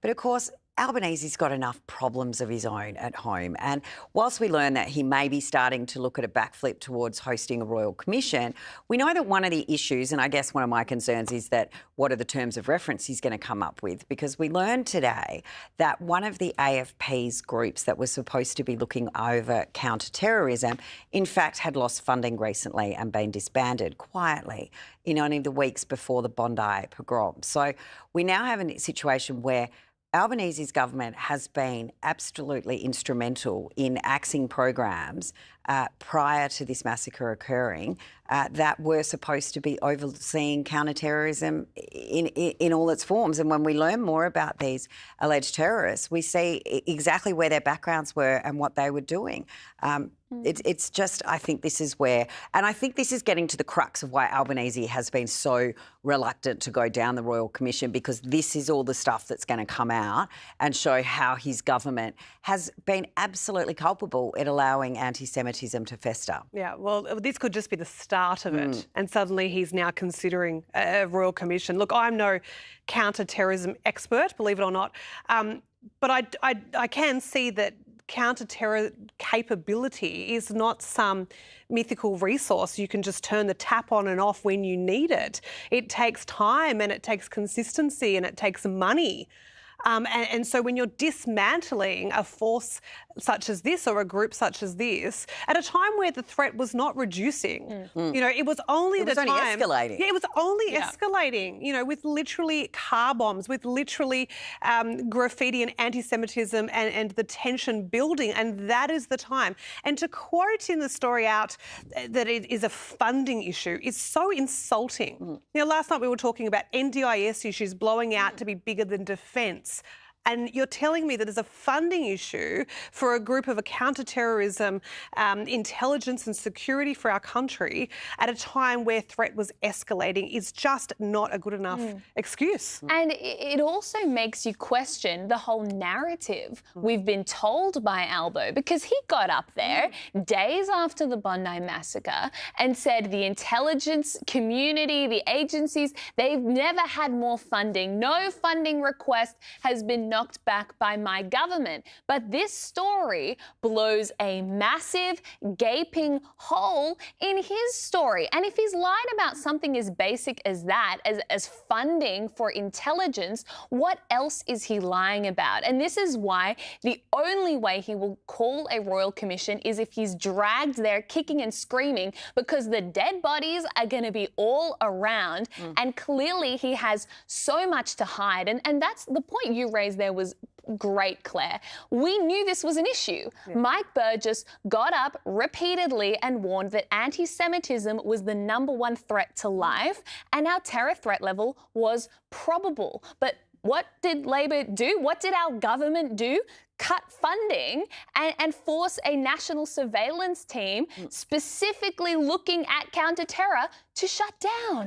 But of course, Albanese's got enough problems of his own at home. And whilst we learn that he may be starting to look at a backflip towards hosting a royal commission, we know that one of the issues, and I guess one of my concerns, is that what are the terms of reference he's going to come up with? Because we learned today that one of the AFP's groups that was supposed to be looking over counter-terrorism, in fact, had lost funding recently and been disbanded quietly in only the weeks before the Bondi pogrom. So we now have a situation where Albanese's government has been absolutely instrumental in axing programs prior to this massacre occurring that were supposed to be overseeing counter-terrorism in all its forms. And when we learn more about these alleged terrorists, we see exactly where their backgrounds were and what they were doing. It's just, I think this is where, and I think this is getting to the crux of why Albanese has been so reluctant to go down the Royal Commission, because this is all the stuff that's going to come out and show how his government has been absolutely culpable at allowing anti-Semitism to fester. Yeah, well, this could just be the start of it. And suddenly he's now considering a Royal Commission. Look, I'm no counter-terrorism expert, believe it or not, but I can see that counter-terror capability is not some mythical resource you can just turn the tap on and off when you need it. It takes time and it takes consistency and it takes money. And so when you're dismantling a force such as this or a group such as this, at a time where the threat was not reducing, you know, it was only escalating. Yeah, it was only escalating, you know, with literally car bombs, with literally graffiti and anti-Semitism and the tension building, and that is the time. And to quote in the story out that it is a funding issue is so insulting. You know, last night we were talking about NDIS issues blowing out to be bigger than defence. And you're telling me that there's a funding issue for a group of a counter-terrorism intelligence and security for our country at a time where threat was escalating is just not a good enough excuse. And it also makes you question the whole narrative we've been told by Albo, because he got up there days after the Bondi massacre and said the intelligence community, the agencies, they've never had more funding. No funding request has been knocked back by my government. But this story blows a massive, gaping hole in his story. And if he's lying about something as basic as that, as funding for intelligence, what else is he lying about? And this is why the only way he will call a royal commission is if he's dragged there kicking and screaming, because the dead bodies are going to be all around. And clearly he has so much to hide. And that's the point you raised there was great, Claire. We knew this was an issue. Mike Burgess got up repeatedly and warned that anti-Semitism was the #1 threat to life and our terror threat level was probable. But what did Labor do? What did our government do? Cut funding and force a national surveillance team specifically looking at counter-terror to shut down.